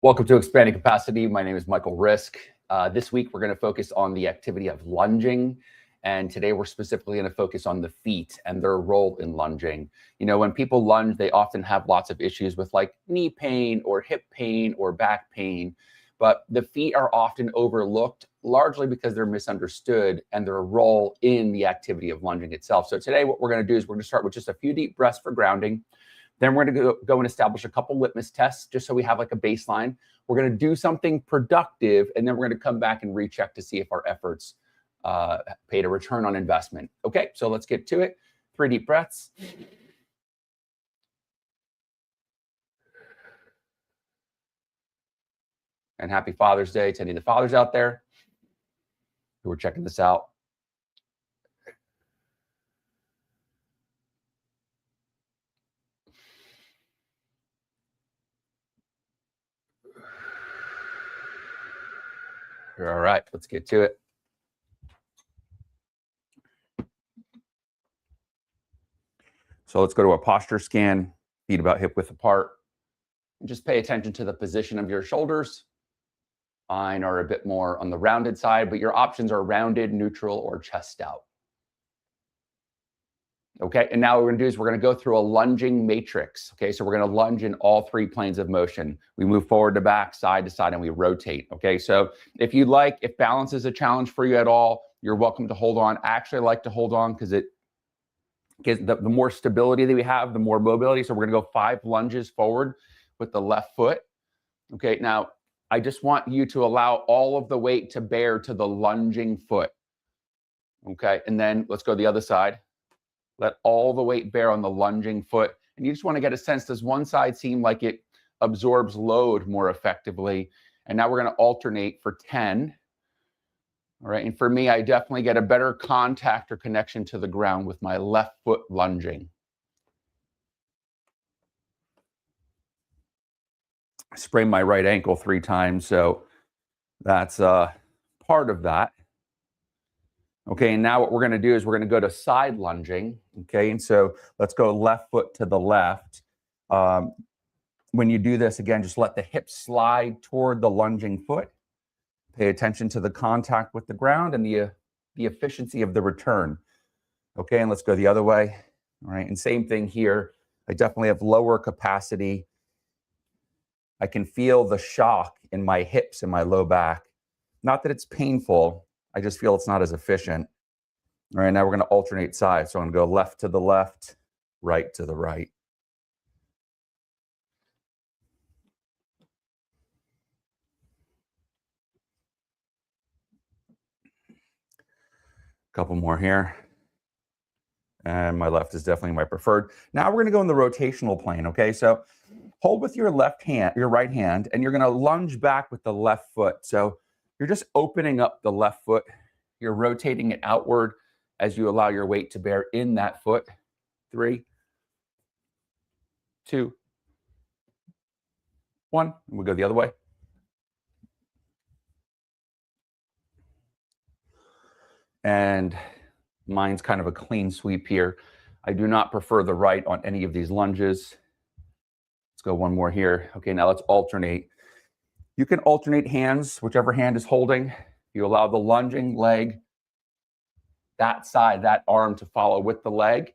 Welcome to Expanding Capacity. My name is Michael Risk. This week, we're going to focus on the activity of lunging. And today, we're specifically going to focus on the feet and their role in lunging. You know, when people lunge, they often have lots of issues with like knee pain or hip pain or back pain. But the feet are often overlooked, largely because they're misunderstood and their role in the activity of lunging itself. So today, what we're going to do is we're going to start with just a few deep breaths for grounding. Then we're going to go and establish a couple litmus tests just so we have like a baseline. We're going to do something productive, and then we're going to come back and recheck to see if our efforts paid a return on investment. Okay, so let's get to it. 3 deep breaths. And happy Father's Day to any of the fathers out there who are checking this out. All right, let's get to it. So let's go to a posture scan, feet about hip width apart. And just pay attention to the position of your shoulders. Mine are a bit more on the rounded side, but your options are rounded, neutral, or chest out. Okay, and now what we're gonna do is we're gonna go through a lunging matrix. Okay, so we're gonna lunge in all 3 planes of motion. We move forward to back, side to side, and we rotate. Okay, so if you'd like, if balance is a challenge for you at all, you're welcome to hold on. I actually like to hold on because it gives the more stability that we have, the more mobility. So we're gonna go 5 lunges forward with the left foot. Okay, now I just want you to allow all of the weight to bear to the lunging foot. Okay, and then let's go the other side. Let all the weight bear on the lunging foot. And you just want to get a sense, does one side seem like it absorbs load more effectively? And now we're going to alternate for 10. All right, and for me, I definitely get a better contact or connection to the ground with my left foot lunging. I sprained my right ankle 3 times, so that's part of that. Okay, and now what we're going to do is we're going to go to side lunging. Okay, and so let's go left foot to the left. When you do this, again, just let the hips slide toward the lunging foot. Pay attention to the contact with the ground and the efficiency of the return. Okay, and let's go the other way. All right, and same thing here. I definitely have lower capacity. I can feel the shock in my hips and my low back. Not that it's painful. I just feel it's not as efficient. All right, now we're going to alternate sides. So I'm going to go left to the left, right to the right. Couple more here. And my left is definitely my preferred. Now we're going to go in the rotational plane, okay? So hold with your left hand, your right hand, and you're going to lunge back with the left foot. So you're just opening up the left foot. You're rotating it outward as you allow your weight to bear in that foot. 3, 2, 1. And we'll go the other way. And mine's kind of a clean sweep here. I do not prefer the right on any of these lunges. Let's go one more here. Okay, now let's alternate. You can alternate hands, whichever hand is holding. You allow the lunging leg, that side, that arm to follow with the leg.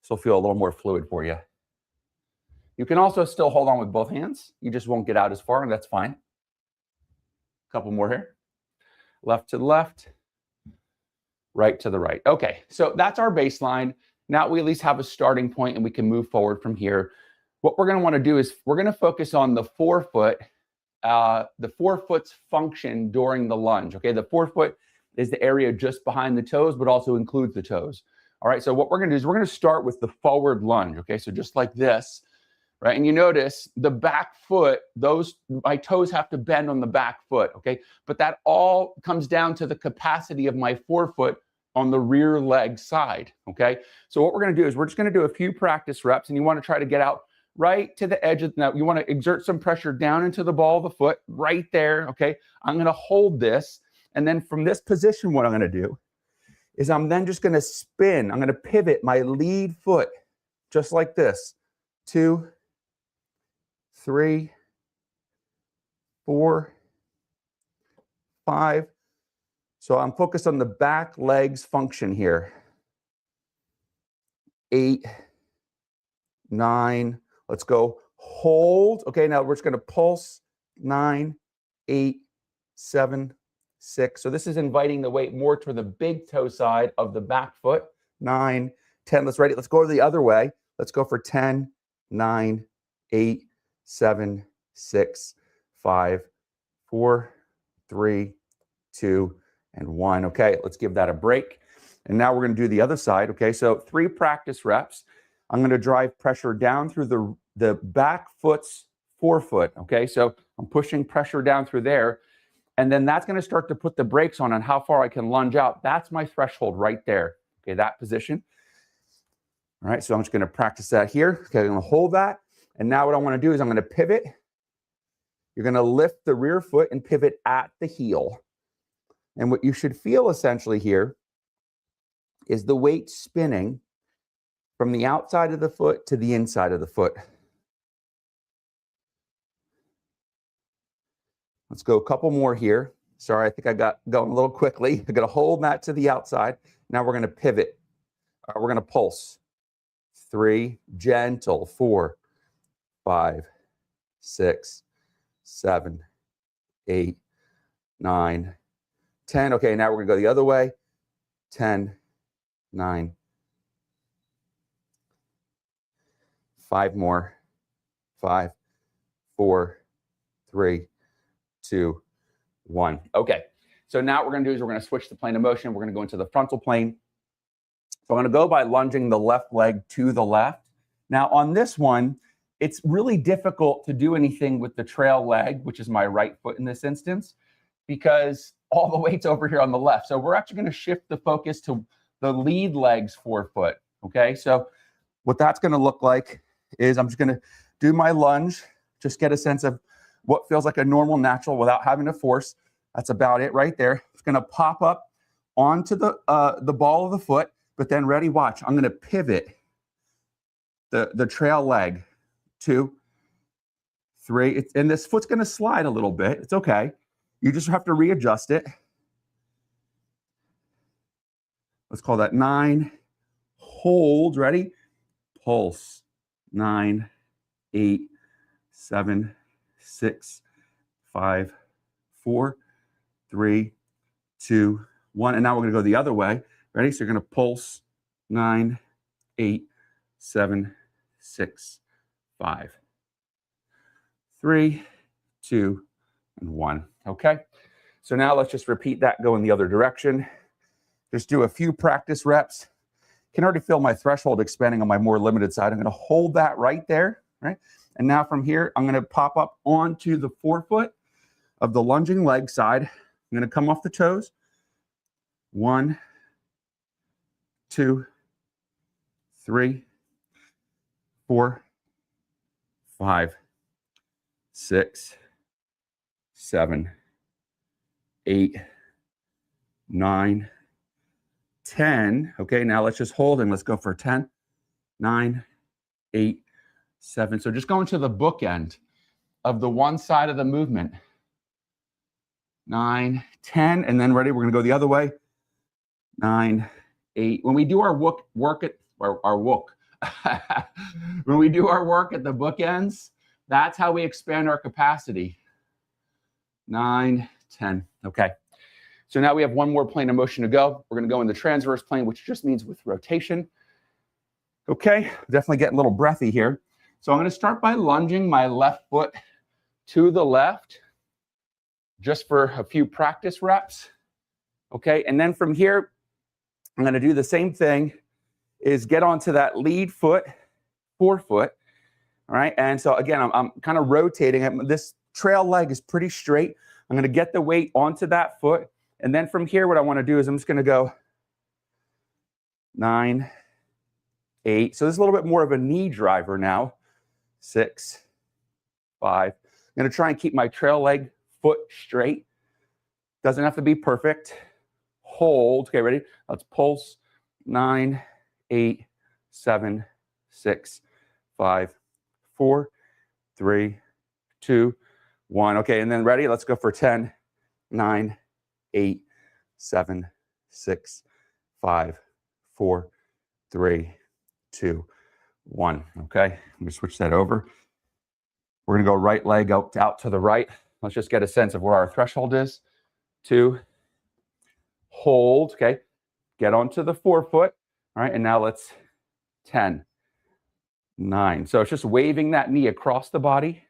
This will feel a little more fluid for you. You can also still hold on with both hands. You just won't get out as far, and that's fine. A couple more here. Left to the left, right to the right. Okay, so that's our baseline. Now we at least have a starting point, and we can move forward from here. What we're going to want to do is we're going to focus on the forefoot, the forefoot's function during the lunge. Okay, the forefoot is the area just behind the toes, but also includes the toes. All right, so what we're going to do is we're going to start with the forward lunge. Okay, so just like this, right? And you notice the back foot, my toes have to bend on the back foot. Okay, but that all comes down to the capacity of my forefoot on the rear leg side. Okay, so what we're going to do is we're just going to do a few practice reps, and you want to try to get out right to the edge of, now you want to exert some pressure down into the ball of the foot right there. Okay, I'm going to hold this, and then from this position, what I'm going to do is I'm then just going to spin. I'm going to pivot my lead foot just like this. 2, 3, 4, 5. So I'm focused on the back legs function here. 8, 9. Let's go. Hold. Okay, now we're just going to pulse. 9, 8, 7, 6. So this is inviting the weight more toward the big toe side of the back foot. 9, 10. Let's ready. Let's go the other way. Let's go for 10, 9, 8, 7, 6, 5, 4, 3, 2, and 1. Okay, let's give that a break. And now we're going to do the other side. Okay, so 3 practice reps. I'm going to drive pressure down through the back foot's forefoot. Okay, so I'm pushing pressure down through there. And then that's going to start to put the brakes on how far I can lunge out. That's my threshold right there. Okay, that position. All right, so I'm just going to practice that here. Okay, I'm going to hold that. And now what I want to do is I'm going to pivot. You're going to lift the rear foot and pivot at the heel. And what you should feel essentially here is the weight spinning from the outside of the foot to the inside of the foot. Let's go a couple more here. Sorry, I think I got going a little quickly. I'm going to hold that to the outside. Now we're going to pivot. We're going to pulse. 3, gentle. 4, 5, 6, 7, 8, 9, 10. Okay, now we're going to go the other way. 10, 9. 5 more. 5, 4, 3, 2, 1. Okay, so now what we're going to do is we're going to switch the plane of motion. We're going to go into the frontal plane. So I'm going to go by lunging the left leg to the left. Now on this one, it's really difficult to do anything with the trail leg, which is my right foot in this instance, because all the weight's over here on the left. So we're actually going to shift the focus to the lead leg's forefoot. Okay, so what that's going to look like is I'm just going to do my lunge, just get a sense of what feels like a normal, natural without having to force. That's about it right there. It's going to pop up onto the ball of the foot, but then ready, watch. I'm going to pivot the trail leg. 2, 3. And this foot's going to slide a little bit. It's okay. You just have to readjust it. Let's call that 9. Hold. Ready? Pulse. 9, 8, 7, 6, 5, 4, 3, 2, 1. And now we're going to go the other way. Ready? So you're going to pulse. 9, 8, 7, 6, 5, 3, 2, and 1. Okay. So now let's just repeat that, go in the other direction. Just do a few practice reps. Can already feel my threshold expanding on my more limited side. I'm going to hold that right there, right? And now from here, I'm going to pop up onto the forefoot of the lunging leg side. I'm going to come off the toes. 1, 2, 3, 4, 5, 6, 7, 8, 9, 10. Okay, now let's just hold and let's go for 10, 9, 8, 7. So just going to the bookend of the one side of the movement. 9, 10, and then ready, we're going to go the other way. 9, 8. When we do our work at when we do our work at the bookends, that's how we expand our capacity. 9, 10. Okay. So now we have one more plane of motion to go. We're going to go in the transverse plane, which just means with rotation. Okay, definitely getting a little breathy here. So I'm going to start by lunging my left foot to the left, just for a few practice reps. Okay, and then from here, I'm going to do the same thing, is get onto that lead foot, forefoot. All right, and so again, I'm kind of rotating. This trail leg is pretty straight. I'm going to get the weight onto that foot. And then from here, what I want to do is I'm just going to go 9, 8. So this is a little bit more of a knee driver now. 6, 5. I'm going to try and keep my trail leg foot straight. Doesn't have to be perfect. Hold. Okay, ready? Let's pulse. 9, 8, 7, 6, 5, 4, 3, 2, 1. Okay, and then ready? Let's go for 10, 9, 8, 7, 6, 5, 4, 3, 2, 1. Okay, let me switch that over. We're going to go right leg out to the right. Let's just get a sense of where our threshold is. 2, hold, okay. Get onto the forefoot. All right, and now let's 10, 9. So it's just waving that knee across the body.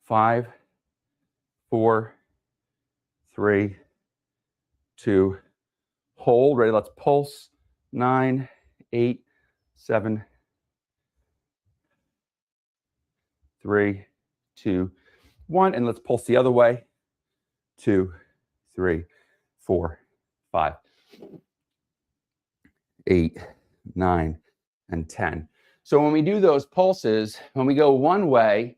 5, 4, 3, 2, hold. Ready? Let's pulse. 9, 8, 7, 3, 2, 1. And let's pulse the other way. 2, 3, 4, 5, 8, 9, and 10. So when we do those pulses, when we go one way,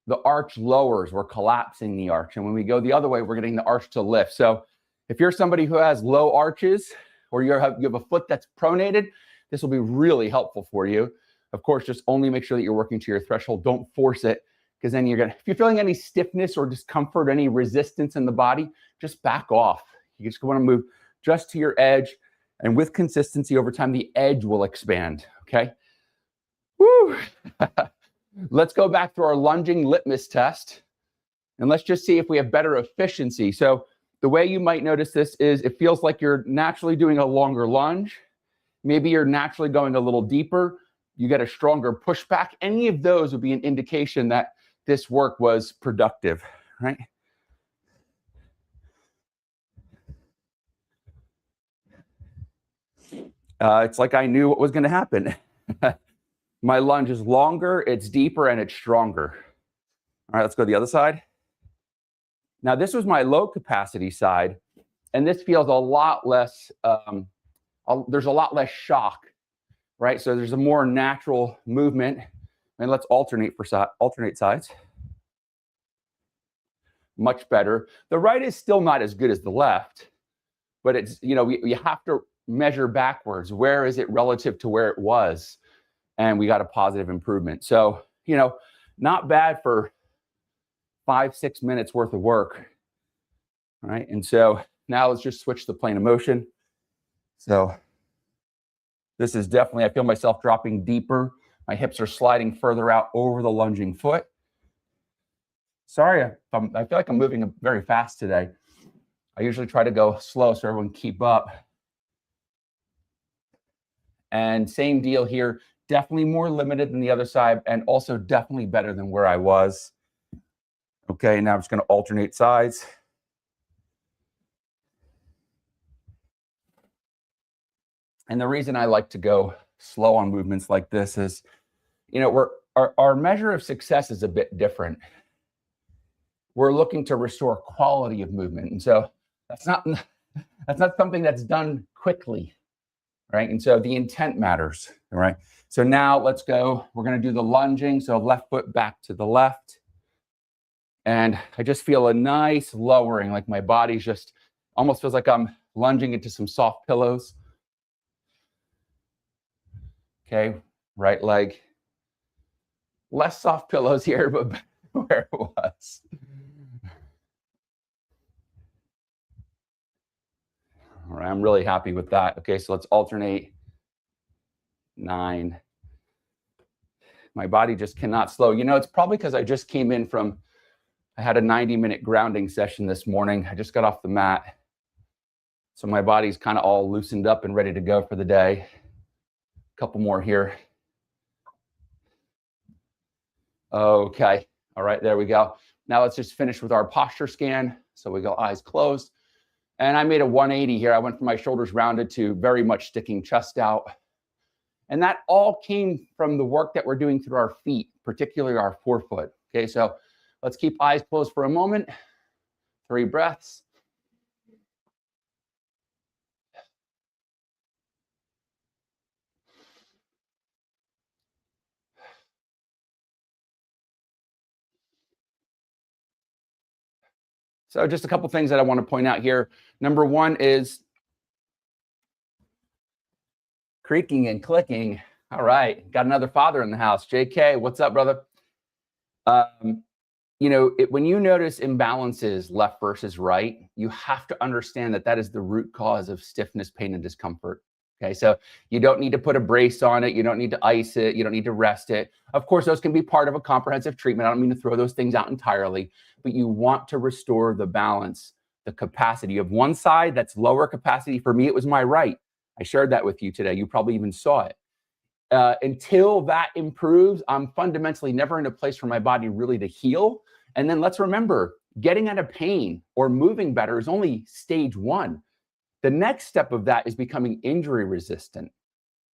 the arch lowers. We're collapsing the arch. And when we go the other way, we're getting the arch to lift. So if you're somebody who has low arches or you have a foot that's pronated, this will be really helpful for you. Of course, just only make sure that you're working to your threshold. Don't force it, because then if you're feeling any stiffness or discomfort, any resistance in the body, just back off. You just want to move just to your edge. And with consistency over time, the edge will expand, okay? Woo! Let's go back through our lunging litmus test, and let's just see if we have better efficiency. So the way you might notice this is it feels like you're naturally doing a longer lunge. Maybe you're naturally going a little deeper. You get a stronger pushback. Any of those would be an indication that this work was productive, right? It's like I knew what was going to happen. My lunge is longer, it's deeper, and it's stronger. All right, let's go to the other side. Now, this was my low capacity side, and this feels a lot less, there's a lot less shock, right? So there's a more natural movement. And let's alternate sides. Much better. The right is still not as good as the left, but it's, you have to measure backwards. Where is it relative to where it was? And we got a positive improvement. So, not bad for 5-6 minutes worth of work. All right. And so now let's just switch the plane of motion. So this is definitely, I feel myself dropping deeper. My hips are sliding further out over the lunging foot. Sorry, I feel like I'm moving very fast today. I usually try to go slow so everyone keep up. And same deal here. Definitely more limited than the other side, and also definitely better than where I was. Okay, now I'm just going to alternate sides. And the reason I like to go slow on movements like this is, our measure of success is a bit different. We're looking to restore quality of movement, and so that's not something that's done quickly, right? And so the intent matters, all right? So now let's go. We're going to do the lunging. So left foot back to the left. And I just feel a nice lowering, like my body's just almost feels like I'm lunging into some soft pillows. Okay, right leg. Less soft pillows here, but where it was. All right, I'm really happy with that. Okay, so let's alternate. 9. My body just cannot slow. It's probably because I just came in from, I had a 90-minute grounding session this morning. I just got off the mat. So my body's kind of all loosened up and ready to go for the day. A couple more here. Okay. All right, there we go. Now let's just finish with our posture scan. So we go eyes closed. And I made a 180 here. I went from my shoulders rounded to very much sticking chest out. And that all came from the work that we're doing through our feet, particularly our forefoot. Okay, so let's keep eyes closed for a moment. 3 breaths. So just a couple things that I want to point out here. Number one is creaking and clicking. All right. Got another father in the house. JK, what's up, brother? When you notice imbalances left versus right, you have to understand that that is the root cause of stiffness, pain, and discomfort. Okay, so you don't need to put a brace on it. You don't need to ice it. You don't need to rest it. Of course, those can be part of a comprehensive treatment. I don't mean to throw those things out entirely, but you want to restore the balance, the capacity of one side that's lower capacity. For me, it was my right. I shared that with you today. You probably even saw it. Until that improves, I'm fundamentally never in a place for my body really to heal. And then let's remember, getting out of pain or moving better is only stage one. The next step of that is becoming injury resistant,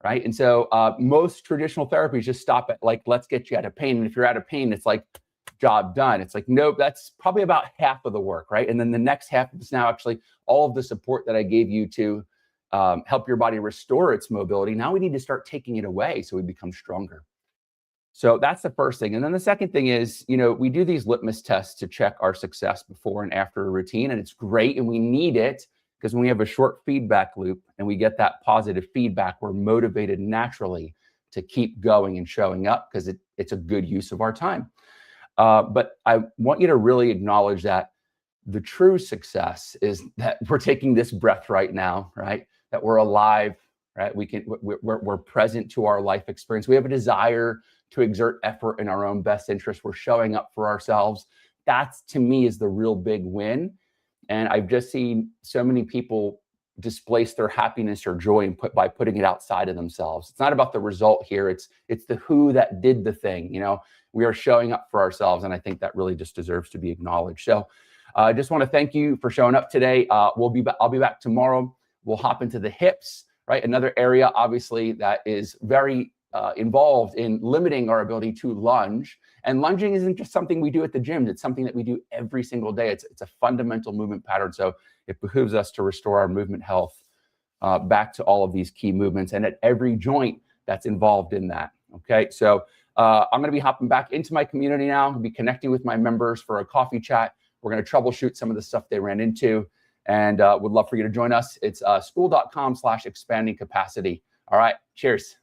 right? And so most traditional therapies just stop at like, let's get you out of pain. And if you're out of pain, it's like, job done. It's like, nope, that's probably about half of the work, right? And then the next half is now actually all of the support that I gave you to help your body restore its mobility. Now we need to start taking it away so we become stronger. So that's the first thing. And then the second thing is, we do these litmus tests to check our success before and after a routine. And it's great. And we need it because when we have a short feedback loop and we get that positive feedback, we're motivated naturally to keep going and showing up because it's a good use of our time. But I want you to really acknowledge that the true success is that we're taking this breath right now, right? That we're alive, right? We're present to our life experience. We have a desire to exert effort in our own best interest. We're showing up for ourselves. That's, to me, is the real big win. And I've just seen so many people displace their happiness or joy by putting it outside of themselves. It's not about the result here. It's the who that did the thing. We are showing up for ourselves. And I think that really just deserves to be acknowledged. So I just want to thank you for showing up today. I'll be back tomorrow. We'll hop into the hips, right? Another area, obviously, that is very involved in limiting our ability to lunge. And lunging isn't just something we do at the gym. It's something that we do every single day. It's a fundamental movement pattern. So it behooves us to restore our movement health back to all of these key movements and at every joint that's involved in that. Okay, so I'm going to be hopping back into my community now. I'll be connecting with my members for a coffee chat. We're going to troubleshoot some of the stuff they ran into, and would love for you to join us. It's school.com/expanding capacity. All right, cheers.